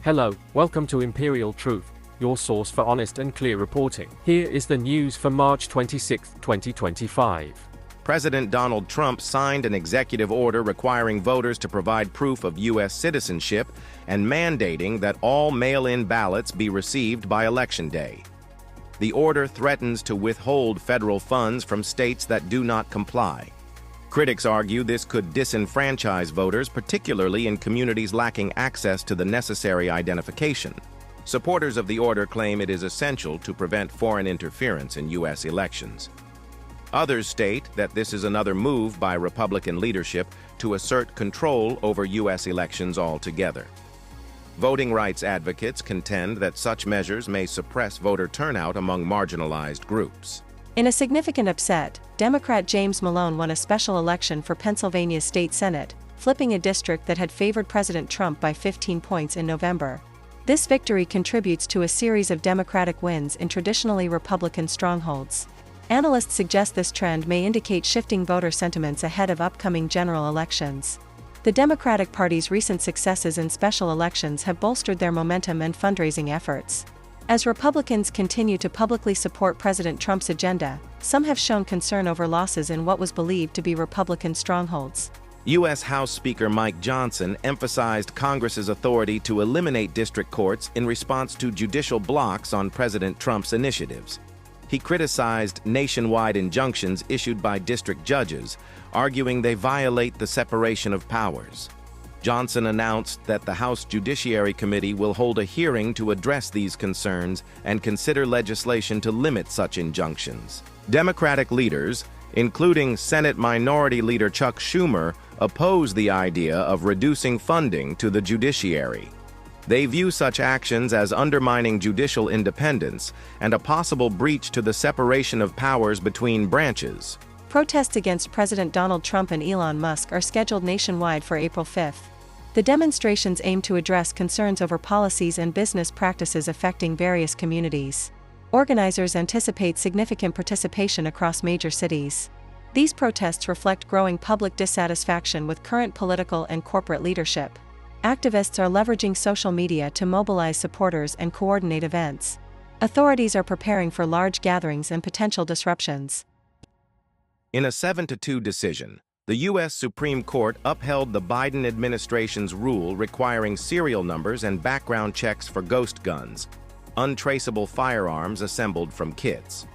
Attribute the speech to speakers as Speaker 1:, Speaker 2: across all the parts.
Speaker 1: Hello, welcome to Imperial Truth, your source for honest and clear reporting. Here is the news for March 26, 2025.
Speaker 2: President Donald Trump signed an executive order requiring voters to provide proof of U.S. citizenship and mandating that all mail-in ballots be received by Election Day. The order threatens to withhold federal funds from states that do not comply. Critics argue this could disenfranchise voters, particularly in communities lacking access to the necessary identification. Supporters of the order claim it is essential to prevent foreign interference in U.S. elections. Others state that this is another move by Republican leadership to assert control over U.S. elections altogether. Voting rights advocates contend that such measures may suppress voter turnout among marginalized groups.
Speaker 3: In a significant upset, Democrat James Malone won a special election for Pennsylvania's state Senate, flipping a district that had favored President Trump by 15 points in November. This victory contributes to a series of Democratic wins in traditionally Republican strongholds. Analysts suggest this trend may indicate shifting voter sentiments ahead of upcoming general elections. The Democratic Party's recent successes in special elections have bolstered their momentum and fundraising efforts. As Republicans continue to publicly support President Trump's agenda, some have shown concern over losses in what was believed to be Republican strongholds.
Speaker 2: U.S. House Speaker Mike Johnson emphasized Congress's authority to eliminate district courts in response to judicial blocks on President Trump's initiatives. He criticized nationwide injunctions issued by district judges, arguing they violate the separation of powers. Johnson announced that the House Judiciary Committee will hold a hearing to address these concerns and consider legislation to limit such injunctions. Democratic leaders, including Senate Minority Leader Chuck Schumer, oppose the idea of reducing funding to the judiciary. They view such actions as undermining judicial independence and a possible breach to the separation of powers between branches.
Speaker 3: Protests against President Donald Trump and Elon Musk are scheduled nationwide for April 5th. The demonstrations aim to address concerns over policies and business practices affecting various communities. Organizers anticipate significant participation across major cities. These protests reflect growing public dissatisfaction with current political and corporate leadership. Activists are leveraging social media to mobilize supporters and coordinate events. Authorities are preparing for large gatherings and potential disruptions.
Speaker 2: In a 7-2 decision, the U.S. Supreme Court upheld the Biden administration's rule requiring serial numbers and background checks for ghost guns, untraceable firearms assembled from kits.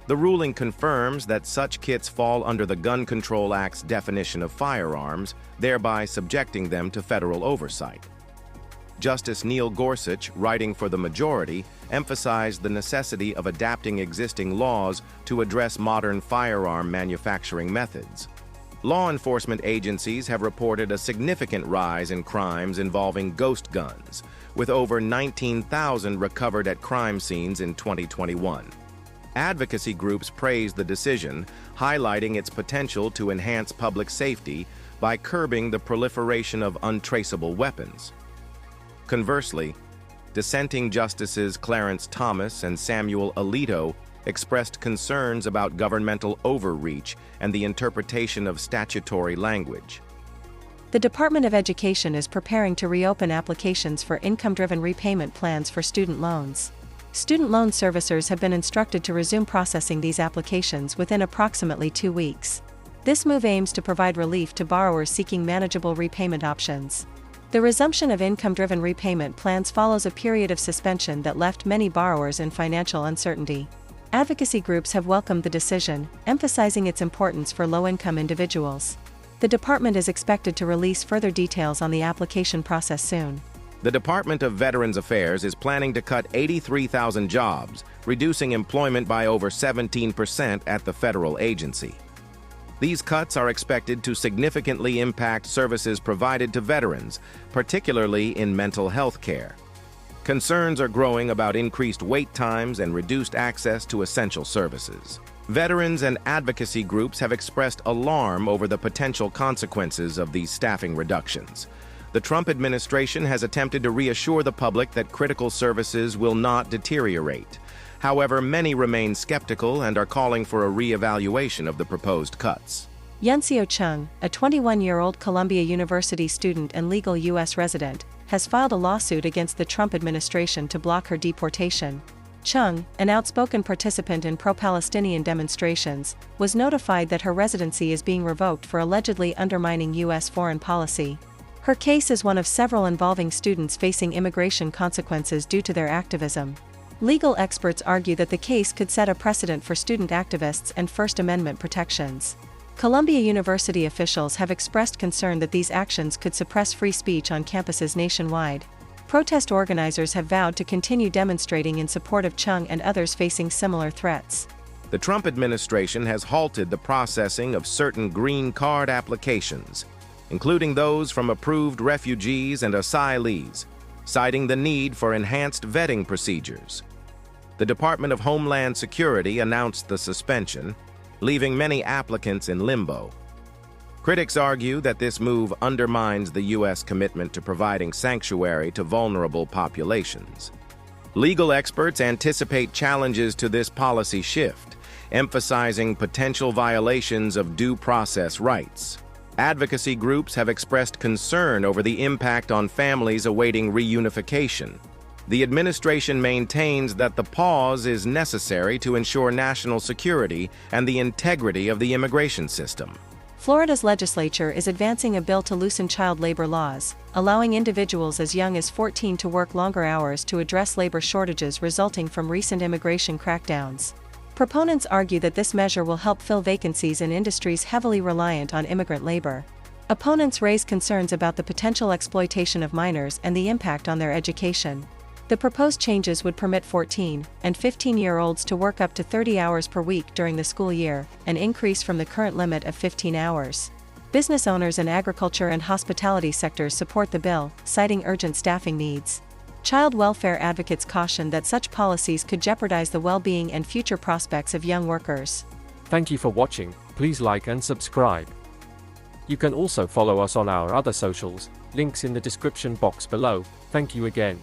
Speaker 2: The ruling confirms that such kits fall under the Gun Control Act's definition of firearms, thereby subjecting them to federal oversight. Justice Neil Gorsuch, writing for the majority, emphasized the necessity of adapting existing laws to address modern firearm manufacturing methods. Law enforcement agencies have reported a significant rise in crimes involving ghost guns, with over 19,000 recovered at crime scenes in 2021. Advocacy groups praised the decision, highlighting its potential to enhance public safety by curbing the proliferation of untraceable weapons. Conversely, dissenting Justices Clarence Thomas and Samuel Alito expressed concerns about governmental overreach and the interpretation of statutory language.
Speaker 3: The Department of Education is preparing to reopen applications for income-driven repayment plans for student loans. Student loan servicers have been instructed to resume processing these applications within approximately 2 weeks. This move aims to provide relief to borrowers seeking manageable repayment options. The resumption of income-driven repayment plans follows a period of suspension that left many borrowers in financial uncertainty. Advocacy groups have welcomed the decision, emphasizing its importance for low-income individuals. The department is expected to release further details on the application process soon.
Speaker 2: The Department of Veterans Affairs is planning to cut 83,000 jobs, reducing employment by over 17% at the federal agency. These cuts are expected to significantly impact services provided to veterans, particularly in mental health care. Concerns are growing about increased wait times and reduced access to essential services. Veterans and advocacy groups have expressed alarm over the potential consequences of these staffing reductions. The Trump administration has attempted to reassure the public that critical services will not deteriorate. However, many remain skeptical and are calling for a re-evaluation of the proposed cuts.
Speaker 3: Yunseo Chung, a 21-year-old Columbia University student and legal U.S. resident, has filed a lawsuit against the Trump administration to block her deportation. Chung, an outspoken participant in pro-Palestinian demonstrations, was notified that her residency is being revoked for allegedly undermining U.S. foreign policy. Her case is one of several involving students facing immigration consequences due to their activism. Legal experts argue that the case could set a precedent for student activists and First Amendment protections. Columbia University officials have expressed concern that these actions could suppress free speech on campuses nationwide. Protest organizers have vowed to continue demonstrating in support of Chung and others facing similar threats.
Speaker 2: The Trump administration has halted the processing of certain green card applications, including those from approved refugees and asylees, citing the need for enhanced vetting procedures. The Department of Homeland Security announced the suspension, leaving many applicants in limbo. Critics argue that this move undermines the U.S. commitment to providing sanctuary to vulnerable populations. Legal experts anticipate challenges to this policy shift, emphasizing potential violations of due process rights. Advocacy groups have expressed concern over the impact on families awaiting reunification. The administration maintains that the pause is necessary to ensure national security and the integrity of the immigration system.
Speaker 3: Florida's legislature is advancing a bill to loosen child labor laws, allowing individuals as young as 14 to work longer hours to address labor shortages resulting from recent immigration crackdowns. Proponents argue that this measure will help fill vacancies in industries heavily reliant on immigrant labor. Opponents raise concerns about the potential exploitation of minors and the impact on their education. The proposed changes would permit 14- and 15-year-olds to work up to 30 hours per week during the school year, an increase from the current limit of 15 hours. Business owners in agriculture and hospitality sectors support the bill, citing urgent staffing needs. Child welfare advocates caution that such policies could jeopardize the well-being and future prospects of young workers.
Speaker 1: Thank you for watching. Please like and subscribe. You can also follow us on our other socials, links in the description box below. Thank you again.